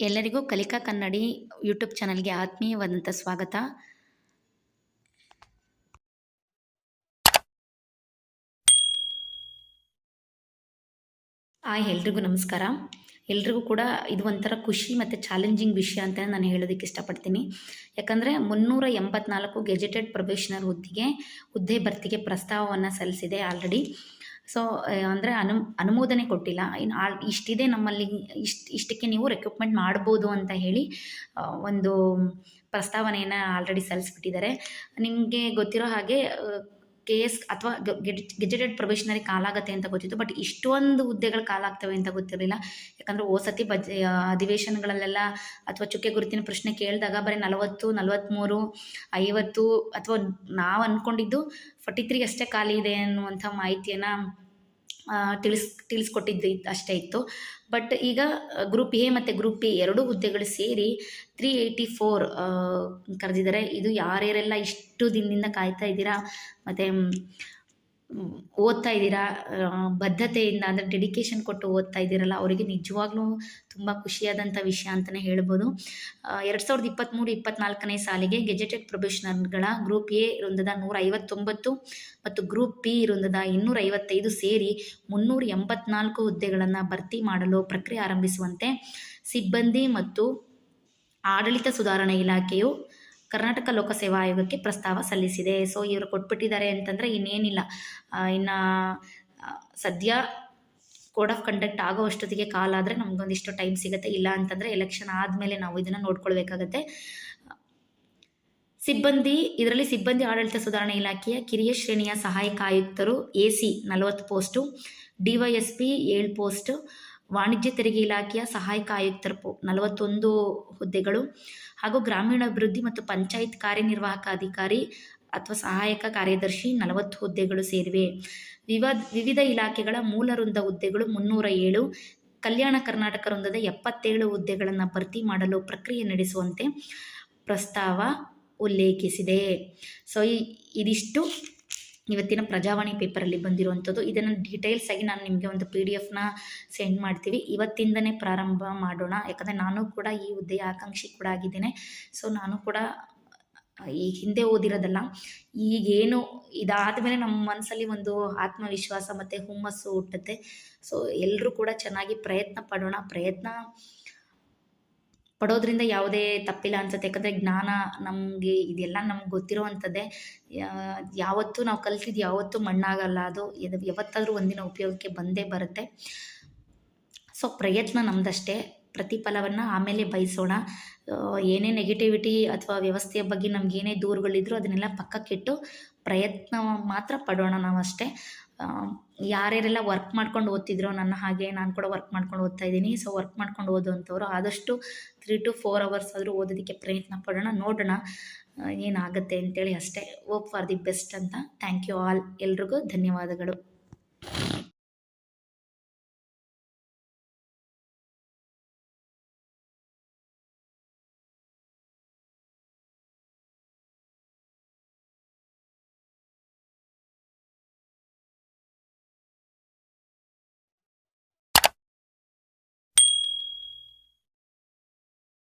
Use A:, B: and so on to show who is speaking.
A: ಎಲ್ಲರಿಗೂ ಕಲಿಕಾ ಕನ್ನಡಿ ಯೂಟ್ಯೂಬ್ ಚಾನಲ್ಗೆ ಆತ್ಮೀಯವಾದಂಥ ಸ್ವಾಗತ. ಎಲ್ರಿಗೂ ನಮಸ್ಕಾರ. ಎಲ್ರಿಗೂ ಕೂಡ ಇದು ಒಂಥರ ಖುಷಿ ಮತ್ತು ಚಾಲೆಂಜಿಂಗ್ ವಿಷಯ ಅಂತ ನಾನು ಹೇಳೋದಕ್ಕೆ ಇಷ್ಟಪಡ್ತೀನಿ. ಯಾಕಂದರೆ 384 ಗೆಜೆಟೆಡ್ ಪ್ರೊಬೇಷನರ್ ಹುದ್ದೆ ಭರ್ತಿಗೆ ಪ್ರಸ್ತಾವವನ್ನು ಸಲ್ಲಿಸಿದೆ ಆಲ್ರೆಡಿ. ಸೊ ಅಂದರೆ ಅನುಮೋದನೆ ಕೊಟ್ಟಿಲ್ಲ. ಇನ್ನು ಇಷ್ಟಿದೆ ನಮ್ಮಲ್ಲಿ, ಇಷ್ಟಕ್ಕೆ ನೀವು ರೆಕ್ರೂಟ್ಮೆಂಟ್ ಮಾಡ್ಬೋದು ಅಂತ ಹೇಳಿ ಒಂದು ಪ್ರಸ್ತಾವನೆಯನ್ನು ಆಲ್ರೆಡಿ ಸಲ್ಲಿಸ್ಬಿಟ್ಟಿದ್ದಾರೆ. ನಿಮಗೆ ಗೊತ್ತಿರೋ ಹಾಗೆ KS ಅಥವಾ ಗೆಜೆಟೆಡ್ ಪ್ರೊಬೇಷನರಿ ಕಾಲಾಗತ್ತೆ ಅಂತ ಗೊತ್ತಿತ್ತು. ಬಟ್ ಇಷ್ಟೊಂದು ಹುದ್ದೆಗಳು ಕಾಲಾಗ್ತವೆ ಅಂತ ಗೊತ್ತಿರಲಿಲ್ಲ. ಯಾಕಂದರೆ ಸತಿ ಅಧಿವೇಶನಗಳಲ್ಲೆಲ್ಲ ಅಥವಾ ಚುಕ್ಕೆ ಗುರುತಿನ ಪ್ರಶ್ನೆ ಕೇಳಿದಾಗ ಬರೀ 40, 43, 50 ಅಥವಾ ನಾವು ಅಂದ್ಕೊಂಡಿದ್ದು 43 ಅಷ್ಟೇ ಖಾಲಿ ಇದೆ ಅನ್ನುವಂಥ ಮಾಹಿತಿಯನ್ನು ತಿಳಿಸ್ಕೊಟ್ಟಿದ್ದು ಅಷ್ಟೇ ಇತ್ತು. ಬಟ್ ಈಗ ಗ್ರೂಪ್ ಎ ಮತ್ತು ಗ್ರೂಪ್ ಎ ಎರಡೂ ಹುದ್ದೆಗಳು ಸೇರಿ 384 ಕರೆದಿದ್ದಾರೆ. ಇದು ಯಾರ್ಯಾರೆಲ್ಲ ಇಷ್ಟು ದಿನದಿಂದ ಕಾಯ್ತಾ ಇದ್ದೀರಾ ಮತ್ತು ಓದ್ತಾ ಇದ್ದೀರಾ, ಬದ್ಧತೆಯಿಂದ ಅಂದರೆ ಡೆಡಿಕೇಶನ್ ಕೊಟ್ಟು ಓದ್ತಾ ಇದ್ದೀರಲ್ಲ, ಅವರಿಗೆ ನಿಜವಾಗ್ಲೂ ತುಂಬ ಖುಷಿಯಾದಂಥ ವಿಷಯ ಅಂತಲೇ ಹೇಳ್ಬೋದು. 2023-24ನೇ ಸಾಲಿಗೆ ಗೆಜೆಟೆಡ್ ಪ್ರೊಬೇಷನರ್ಗಳ ಗ್ರೂಪ್ ಎ ವೃಂದದ 159 ಮತ್ತು ಗ್ರೂಪ್ ಬಿ ವೃಂದದ 255 ಸೇರಿ 384 ಹುದ್ದೆಗಳನ್ನು ಭರ್ತಿ ಮಾಡಲು ಪ್ರಕ್ರಿಯೆ ಆರಂಭಿಸುವಂತೆ ಸಿಬ್ಬಂದಿ ಮತ್ತು ಆಡಳಿತ ಸುಧಾರಣೆ ಇಲಾಖೆಯು ಕರ್ನಾಟಕ ಲೋಕಸೇವಾ ಆಯೋಗಕ್ಕೆ ಪ್ರಸ್ತಾವ ಸಲ್ಲಿಸಿದೆ. ಸೊ ಇವರು ಕೊಟ್ಬಿಟ್ಟಿದ್ದಾರೆ ಅಂತಂದರೆ ಇನ್ನೇನಿಲ್ಲ. ಇನ್ನು ಸದ್ಯ ಕೋಡ್ ಆಫ್ ಕಂಡಕ್ಟ್ ಆಗೋ ಅಷ್ಟೊತ್ತಿಗೆ ಕಾಲ್ ಆದರೆ ನಮಗೊಂದಿಷ್ಟು ಟೈಮ್ ಸಿಗುತ್ತೆ. ಇಲ್ಲ ಅಂತಂದರೆ ಎಲೆಕ್ಷನ್ ಆದಮೇಲೆ ನಾವು ಇದನ್ನು ನೋಡ್ಕೊಳ್ಬೇಕಾಗತ್ತೆ. ಇದರಲ್ಲಿ ಸಿಬ್ಬಂದಿ ಆಡಳಿತ ಸುಧಾರಣೆ ಇಲಾಖೆಯ ಕಿರಿಯ ಶ್ರೇಣಿಯ ಸಹಾಯಕ ಆಯುಕ್ತರು AC 40 ಪೋಸ್ಟು, DYSP 7 ಪೋಸ್ಟು, ವಾಣಿಜ್ಯ ತೆರಿಗೆ ಇಲಾಖೆಯ ಸಹಾಯಕ ಆಯುಕ್ತರು 41 ಹುದ್ದೆಗಳು ಹಾಗೂ ಗ್ರಾಮೀಣಾಭಿವೃದ್ಧಿ ಮತ್ತು ಪಂಚಾಯತ್ ಕಾರ್ಯನಿರ್ವಾಹಕ ಅಧಿಕಾರಿ ಅಥವಾ ಸಹಾಯಕ ಕಾರ್ಯದರ್ಶಿ 40 ಹುದ್ದೆಗಳು ಸೇರಿವೆ. ವಿವಿಧ ಇಲಾಖೆಗಳ ಮೂಲ ವೃಂದ ಹುದ್ದೆಗಳು 307, ಕಲ್ಯಾಣ ಕರ್ನಾಟಕ ವೃಂದದ 77 ಹುದ್ದೆಗಳನ್ನು ಭರ್ತಿ ಮಾಡಲು ಪ್ರಕ್ರಿಯೆ ನಡೆಸುವಂತೆ ಪ್ರಸ್ತಾವ ಉಲ್ಲೇಖಿಸಿದೆ. ಸೊ ಇದಿಷ್ಟು ಇವತ್ತಿನ ಪ್ರಜಾವಾಣಿ ಪೇಪರಲ್ಲಿ ಬಂದಿರುವಂಥದ್ದು. ಇದನ್ನು ಡೀಟೇಲ್ಸ್ ಆಗಿ ನಾನು ನಿಮಗೆ ಒಂದು PDF ಸೆಂಡ್ ಮಾಡ್ತೀವಿ. ಇವತ್ತಿಂದನೇ ಪ್ರಾರಂಭ ಮಾಡೋಣ. ಯಾಕಂದರೆ ನಾನು ಕೂಡ ಈ ಹುದ್ದೆಯ ಆಕಾಂಕ್ಷಿ ಕೂಡ ಆಗಿದ್ದೇನೆ. ಸೊ ನಾನು ಕೂಡ ಈ ಹಿಂದೆ ಓದಿರೋದಲ್ಲ, ಈಗೇನು ಇದಾದ ಮೇಲೆ ನಮ್ಮ ಮನಸ್ಸಲ್ಲಿ ಒಂದು ಆತ್ಮವಿಶ್ವಾಸ ಮತ್ತು ಹುಮ್ಮಸ್ಸು ಹುಟ್ಟುತ್ತೆ. ಸೊ ಎಲ್ಲರೂ ಕೂಡ ಚೆನ್ನಾಗಿ ಪ್ರಯತ್ನ ಪಡೋಣ. ಪ್ರಯತ್ನ ಪಡೋದ್ರಿಂದ ಯಾವುದೇ ತಪ್ಪಿಲ್ಲ ಅನ್ಸುತ್ತೆ. ಯಾಕಂದರೆ ಜ್ಞಾನ ನಮಗೆ ಇದೆಲ್ಲ ನಮ್ಗೆ ಗೊತ್ತಿರೋ ಅಂಥದ್ದೇ. ಯಾವತ್ತೂ ನಾವು ಕಲ್ತಿದ್ದು ಯಾವತ್ತೂ ಮಣ್ಣಾಗಲ್ಲ. ಅದು ಯಾವತ್ತಾದರೂ ಒಂದಿನ ಉಪಯೋಗಕ್ಕೆ ಬಂದೇ ಬರುತ್ತೆ. ಸೊ ಪ್ರಯತ್ನ ನಮ್ಮದಷ್ಟೇ, ಪ್ರತಿಫಲವನ್ನು ಆಮೇಲೆ ಬಯಸೋಣ. ಏನೇ ನೆಗೆಟಿವಿಟಿ ಅಥವಾ ವ್ಯವಸ್ಥೆಯ ಬಗ್ಗೆ ನಮಗೇನೇ ದೂರುಗಳಿದ್ರೂ ಅದನ್ನೆಲ್ಲ ಪಕ್ಕಕ್ಕಿಟ್ಟು ಪ್ರಯತ್ನ ಮಾತ್ರ ಪಡೋಣ ನಾವಷ್ಟೇ. ಯಾರ್ಯಾರೆಲ್ಲ ವರ್ಕ್ ಮಾಡ್ಕೊಂಡು ಓದ್ತಿದ್ರೋ ನನ್ನ ಹಾಗೆ ನಾನು ಕೂಡ ವರ್ಕ್ ಮಾಡ್ಕೊಂಡು ಓದ್ತಾ ಇದ್ದೀನಿ. ಸೊ ವರ್ಕ್ ಮಾಡ್ಕೊಂಡು ಓದುವಂಥವ್ರು ಆದಷ್ಟು 3 to 4 hours ಆದರೂ ಓದೋದಕ್ಕೆ ಪ್ರಯತ್ನ ಪಡೋಣ. ನೋಡೋಣ ಏನಾಗುತ್ತೆ ಅಂತೇಳಿ ಅಷ್ಟೇ. ಹೋಪ್ ಫಾರ್ ದಿ ಬೆಸ್ಟ್ ಅಂತ. Thank you all. ಎಲ್ರಿಗೂ ಧನ್ಯವಾದಗಳು.